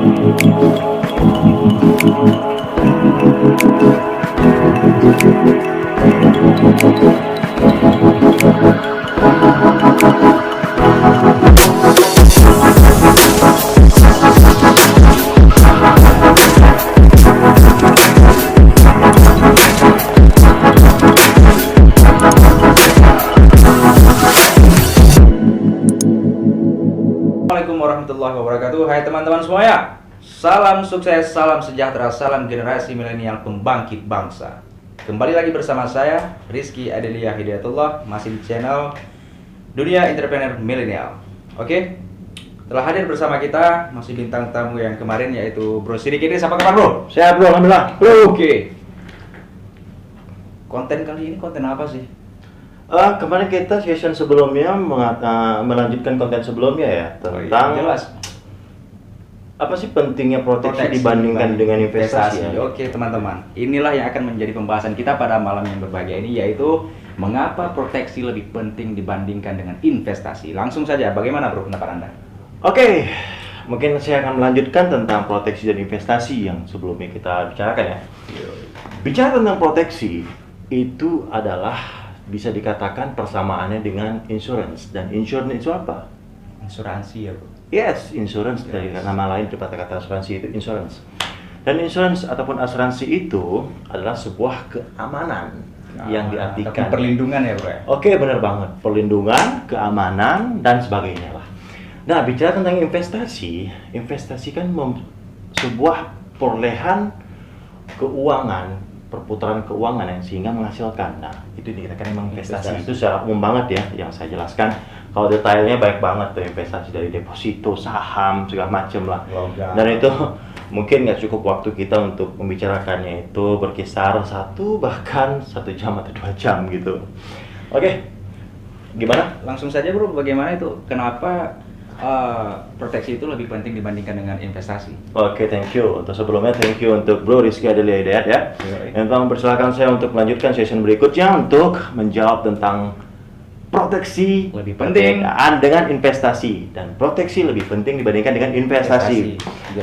Assalamualaikum warahmatullahi wabarakatuh. Hai teman-teman semuanya. Salam sukses, salam sejahtera, salam generasi milenial pembangkit bangsa. Kembali lagi bersama saya Rizky Adelia Hidayatullah, masih di channel Dunia Entrepreneur Milenial. Oke. Telah hadir bersama kita masih bintang tamu yang kemarin, yaitu Bro Sidik Idris. Apa kabar, Bro? Sehat bro, alhamdulillah. Oke. Konten kali ini konten apa sih? Kemarin kita session sebelumnya melanjutkan konten sebelumnya ya tentang jelas. Apa sih pentingnya proteksi dibandingkan dengan investasi. Ya? Oke teman-teman, inilah yang akan menjadi pembahasan kita pada malam yang berbahagia ini, yaitu mengapa proteksi lebih penting dibandingkan dengan investasi. Langsung saja, bagaimana bro pendapat Anda? Oke, mungkin saya akan melanjutkan tentang proteksi dan investasi yang sebelumnya kita bicarakan ya. Bicara tentang proteksi, itu adalah bisa dikatakan persamaannya dengan insurance. Dan insurance itu apa? Asuransi ya bro? Yes, insurance dari nama lain daripada kata asuransi itu insurance. Dan insurance ataupun asuransi itu adalah sebuah keamanan yang diartikan perlindungan ya bro ya? Oke, benar banget. Perlindungan, keamanan, dan sebagainya lah. Nah, bicara tentang investasi, investasi kan sebuah perolehan keuangan, perputaran keuangan yang sehingga menghasilkan. Nah, itu dikatakan memang investasi. Itu secara umum banget ya yang saya jelaskan. Kalau detailnya baik banget tuh, investasi dari deposito, saham, segala macem lah. Dan itu mungkin nggak cukup waktu kita untuk membicarakannya, itu berkisar 1 bahkan 1 jam atau 2 jam gitu. Oke, gimana? Langsung saja bro, bagaimana itu? Kenapa proteksi itu lebih penting dibandingkan dengan investasi? Oke, thank you. Untuk sebelumnya, thank you untuk Bro Rizky Adelia Hidayat ya. Yang telah mempersilahkan saya untuk melanjutkan session berikutnya untuk menjawab tentang proteksi lebih penting dengan investasi, dan proteksi lebih penting dibandingkan dengan investasi.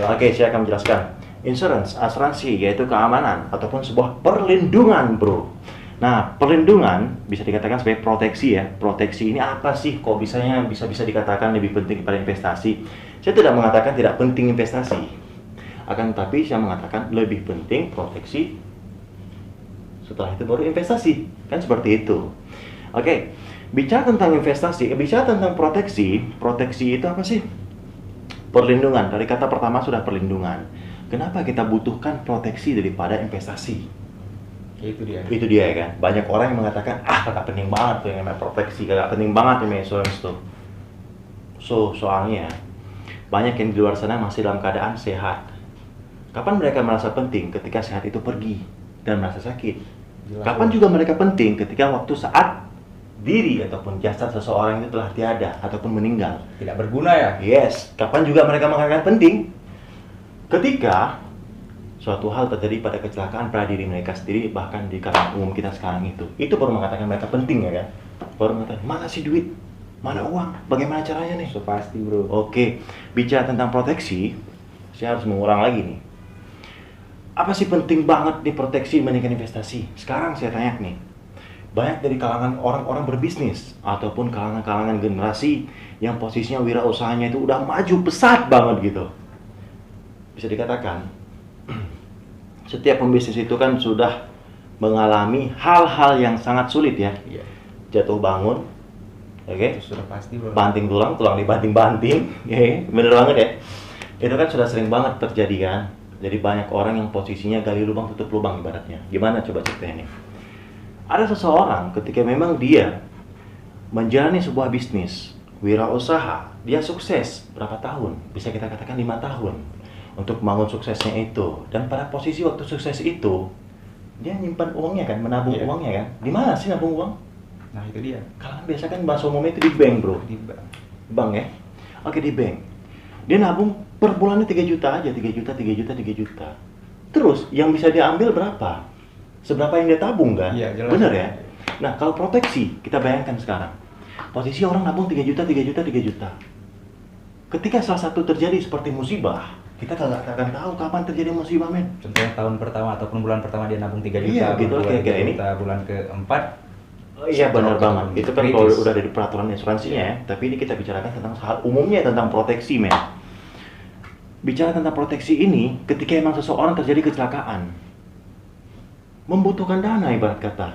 Oke, saya akan menjelaskan. Insurance, asuransi, yaitu keamanan ataupun sebuah perlindungan, bro. Nah, perlindungan bisa dikatakan sebagai proteksi ya. Proteksi ini apa sih? Kok bisa dikatakan lebih penting daripada investasi? Saya tidak mengatakan tidak penting investasi. Akan tetapi saya mengatakan lebih penting proteksi. Setelah itu baru investasi. Kan seperti itu. Oke. Bicara tentang investasi, bicara tentang proteksi. Proteksi itu apa sih? Perlindungan. Dari kata pertama sudah perlindungan. Kenapa kita butuhkan proteksi daripada investasi? Itu dia kan. Banyak orang yang mengatakan, kagak penting banget tuh yang namanya proteksi, kagak penting banget yang namanya insurance tuh. Soalnya banyak yang di luar sana masih dalam keadaan sehat. Kapan mereka merasa penting? Ketika sehat itu pergi dan merasa sakit. Kapan juga mereka penting? Ketika waktu saat diri ataupun jasad seseorang itu telah tiada ataupun meninggal. Tidak berguna ya? Yes. Kapan juga mereka mengatakan penting? Ketika suatu hal terjadi pada kecelakaan pada diri mereka sendiri, bahkan di kalangan umum kita sekarang itu baru mengatakan mereka penting ya kan? Baru mengatakan, mana sih duit? Mana uang? Bagaimana caranya nih? So pasti bro. Oke, bicara tentang proteksi, saya harus mengulang lagi nih. Apa sih penting banget nih proteksi dibandingkan investasi? Sekarang saya tanya nih, banyak dari kalangan orang-orang berbisnis ataupun kalangan-kalangan generasi yang posisinya wirausahanya itu udah maju pesat banget gitu. Bisa dikatakan setiap pembisnis itu kan sudah mengalami hal-hal yang sangat sulit ya. Jatuh bangun, oke? Sudah pasti bro. Banting tulang dibanting-banting, bener banget ya. Itu kan sudah sering banget terjadi kan. Jadi banyak orang yang posisinya gali lubang tutup lubang ibaratnya. Gimana coba ceritanya nih? Ada seseorang ketika memang dia menjalani sebuah bisnis, wirausaha, dia sukses berapa tahun? Bisa kita katakan 5 tahun. Untuk membangun suksesnya itu, dan pada posisi waktu sukses itu dia nyimpan uangnya kan, menabung uangnya kan. Di mana sih nabung uang? Nah itu dia. Kalangan biasa kan bahasa umumnya itu di bank bro. Di bank. Bank ya. Oke, di bank. Dia nabung per bulannya 3 juta aja, 3 juta. Terus yang bisa diambil berapa? Seberapa yang dia tabung kan? Iya, jelas. Bener ya. Nah kalau proteksi kita bayangkan sekarang, posisi orang nabung 3 juta. Ketika salah satu terjadi seperti musibah, kita kagak akan tahu kapan terjadi musibah, men. Contohnya tahun pertama ataupun bulan pertama dia nabung 3 juta, Iya, gitu bulan kayak 3 ini. juta, bulan keempat. Oh, iya benar banget. Itu kan kalau kritis. udah dari peraturan asuransinya ya. Tapi ini kita bicarakan tentang hal umumnya tentang proteksi, men. Bicara tentang proteksi ini, ketika emang seseorang terjadi kecelakaan, membutuhkan dana ibarat kata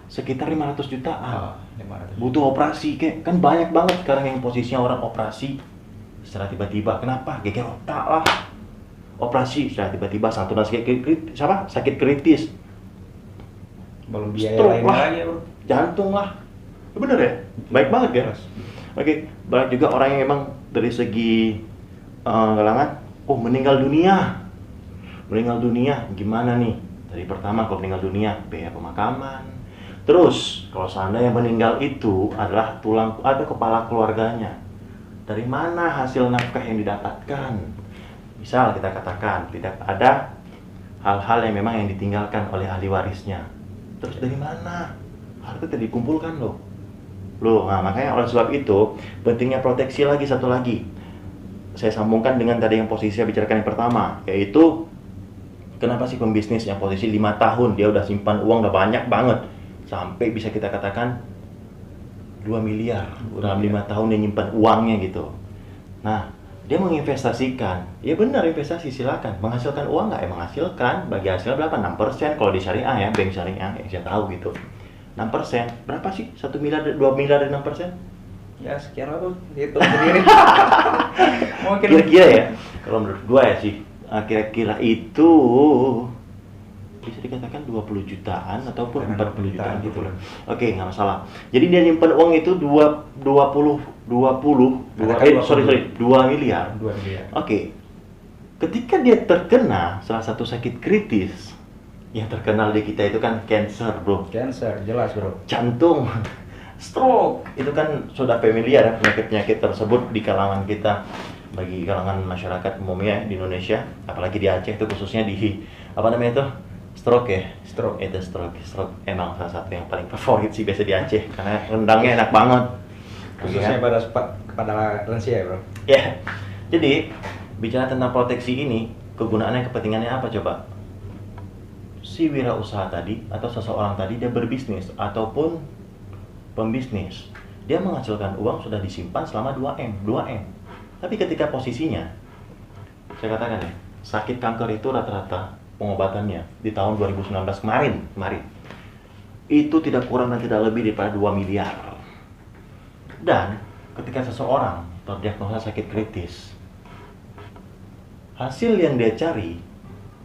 sekitar 500 jutaan. 500. Butuh operasi, kayak kan banyak banget sekarang yang posisinya orang operasi secara tiba-tiba. Kenapa? Geger otak lah. Operasi secara tiba-tiba santunan sakit kritis. Belum biaya Stroke lainnya lah. lagi, bro. Jantung lah. Bener ya? Baik banget ya? Jelas. Oke, banyak juga orang yang emang dari segi galangan, meninggal dunia. Meninggal dunia, gimana nih? Dari pertama kalau meninggal dunia, biaya pemakaman. Terus, kalau seandainya meninggal itu adalah ada kepala keluarganya. Dari mana hasil nafkah yang didapatkan? Misal kita katakan, tidak ada hal-hal yang memang yang ditinggalkan oleh ahli warisnya. Terus dari mana? Harta tidak dikumpulkan loh. Nah makanya oleh sebab itu, pentingnya proteksi lagi satu lagi. Saya sambungkan dengan tadi yang posisi saya bicarakan yang pertama, yaitu kenapa sih pembisnis yang posisi 5 tahun dia udah simpan uang udah banyak banget sampai bisa kita katakan 2 miliar dalam 5 tahun dia nyimpan uangnya gitu. Nah, dia menginvestasikan. Ya benar, investasi silakan. Menghasilkan uang nggak? Menghasilkan. Bagi hasil berapa? 6% kalau di syariah ya, bank syariah yang saya tahu gitu. 6%. Berapa sih? 1 miliar, 2 miliar dan 6%? Ya sekian lah, bro. Hitung sendiri. Mungkin Kira-kira ya, kalau menurut gua ya sih, kira-kira itu bisa dikatakan 20 jutaan ataupun 40 jutaan gitu loh. Oke, nggak masalah. Jadi dia nyimpan uang itu 2 miliar. 2 miliar. Oke. Ketika dia terkena salah satu sakit kritis yang terkenal di kita itu kan cancer, bro. Cancer, jelas, bro. Jantung, stroke, itu kan sudah familiar ya penyakit-penyakit tersebut di kalangan kita, bagi kalangan masyarakat umumnya di Indonesia, apalagi di Aceh itu khususnya di apa namanya itu stroke ya, Stroke. itu stroke emang salah satu yang paling favorit sih biasa di Aceh karena rendangnya enak banget. Khususnya kepada lansia ya, bro. Ya, jadi bicara tentang proteksi ini, kegunaannya kepentingannya apa coba? Si wirausaha tadi atau seseorang tadi dia berbisnis ataupun pembisnis, dia menghasilkan uang sudah disimpan selama 2M. Tapi ketika posisinya, saya katakan ya, sakit kanker itu rata-rata pengobatannya di tahun 2019 kemarin itu tidak kurang dan tidak lebih daripada 2 miliar. Dan ketika seseorang terdiagnosa sakit kritis, hasil yang dia cari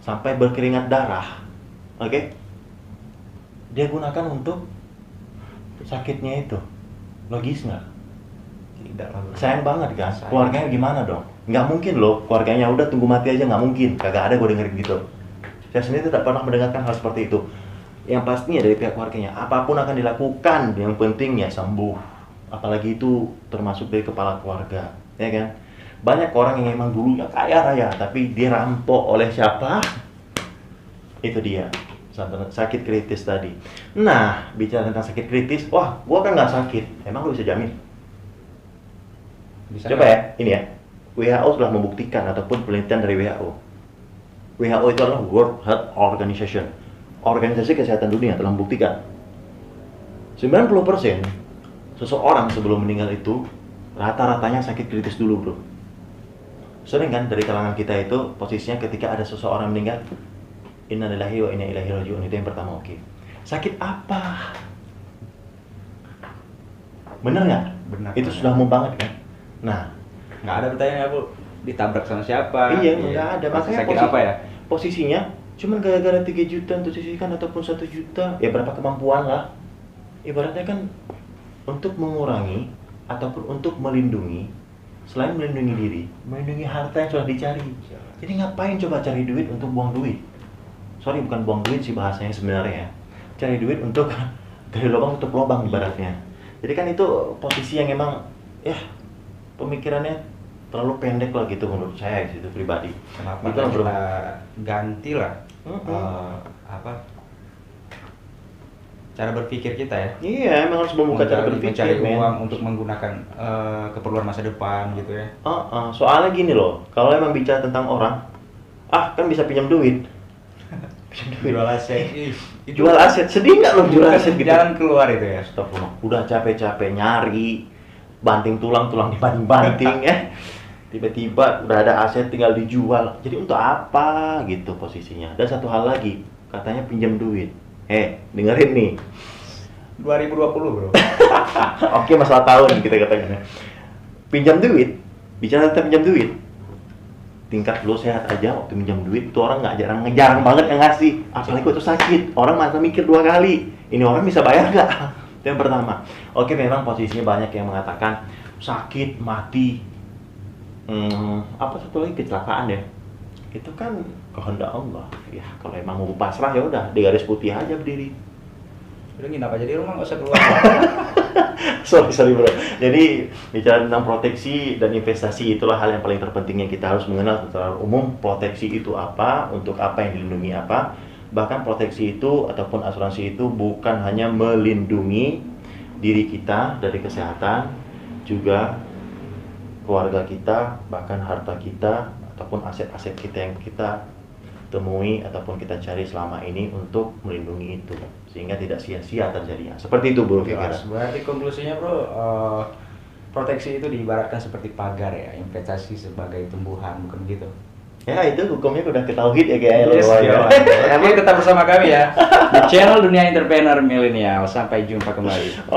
sampai berkeringat darah, oke, dia gunakan untuk sakitnya itu. Logis nggak? Tidak lah, bro. Sayang banget kan? Keluarganya gimana dong? Nggak mungkin loh, keluarganya udah tunggu mati aja, nggak mungkin. Kagak ada gue dengerin gitu. Saya sendiri tidak pernah mendengarkan hal seperti itu. Yang pastinya dari pihak keluarganya, apapun akan dilakukan, yang penting ya sembuh. Apalagi itu termasuk dari kepala keluarga, ya kan? Banyak orang yang emang dulunya kaya raya, tapi dirampok oleh siapa? Itu dia, sakit kritis tadi. Nah, bicara tentang sakit kritis, wah, gua kan nggak sakit. Emang lu bisa jamin? Bisa Coba nggak? ya, ini ya. WHO sudah membuktikan ataupun penelitian dari WHO. WHO itu adalah World Health Organization. Organisasi Kesehatan Dunia telah membuktikan 90% seseorang sebelum meninggal itu rata-ratanya sakit kritis dulu, bro. Sering kan dari kalangan kita itu posisinya ketika ada seseorang meninggal, inna lillahi wa inna ilaihi raji'un, itu yang pertama. Oke. Sakit apa? Bener nggak? Benar. Itu sudah umum banget kan? Nah, Nggak ada pertanyaan, bro. Ditabrak sama siapa? iya, nggak ada. Makanya sakit apa ya? Posisinya cuman gara-gara 3 juta untuk sisihkan ataupun 1 juta, ya berapa kemampuan lah. Ibaratnya kan untuk mengurangi ataupun untuk melindungi, selain melindungi diri, melindungi harta yang sudah dicari. Jadi ngapain coba cari duit untuk buang duit? Sorry, bukan buang duit sih bahasanya sebenarnya ya. Cari duit untuk dari lubang tutup lubang ibaratnya. Jadi kan itu posisi yang emang ya pemikirannya terlalu pendek lah gitu menurut saya itu pribadi. Kenapa Gitu, bro. kita ganti lah apa cara berpikir kita ya. Iya, emang harus membuka cara Mencari berpikir, men. uang untuk menggunakan keperluan masa depan gitu ya. Soalnya gini loh, kalau emang bicara tentang orang, kan bisa pinjam duit. Jual aset. Jual aset, sedih nggak lo jual aset gitu? Jalan keluar itu ya. Astagfirullah, udah capek-capek nyari, banting tulang dibanting-banting tiba-tiba udah ada aset tinggal dijual. Jadi untuk apa gitu posisinya? Dan satu hal lagi, katanya pinjam duit. Dengerin nih. 2020 bro. Oke, masalah tahun kita katakan. Pinjam duit, bicara tentang pinjam duit. Tingkat lo sehat aja waktu pinjam duit, tuh orang jarang banget yang ngasih. Apalagi waktu sakit, orang masa mikir 2 kali. Ini orang bisa bayar nggak? Itu yang pertama. Oke, memang posisinya banyak yang mengatakan sakit, mati, apa satu lagi kecelakaan ya. Itu kan kehendak Allah. Ya, kalau emang mau pasrah ya udah di garis putih aja berdiri. Udah nginap aja di rumah, nggak usah keluar. Sorry bro. Jadi bicara tentang proteksi dan investasi, itulah hal yang paling terpenting yang kita harus mengenal secara umum. Proteksi itu apa, untuk apa yang dilindungi apa. Bahkan proteksi itu ataupun asuransi itu bukan hanya melindungi diri kita dari kesehatan, juga keluarga kita, bahkan harta kita ataupun aset-aset kita yang kita temui ataupun kita cari selama ini untuk melindungi itu, sehingga tidak sia-sia terjadinya. Seperti itu bro. Jelas. Berarti konklusinya bro, proteksi itu diibaratkan seperti pagar ya, investasi sebagai tumbuhan, bukan gitu? Ya itu hukumnya udah ketauhid ya kayaknya. Yes, Oke, tetap bersama kami ya di channel Dunia Entrepreneur Milenial. Sampai jumpa kembali.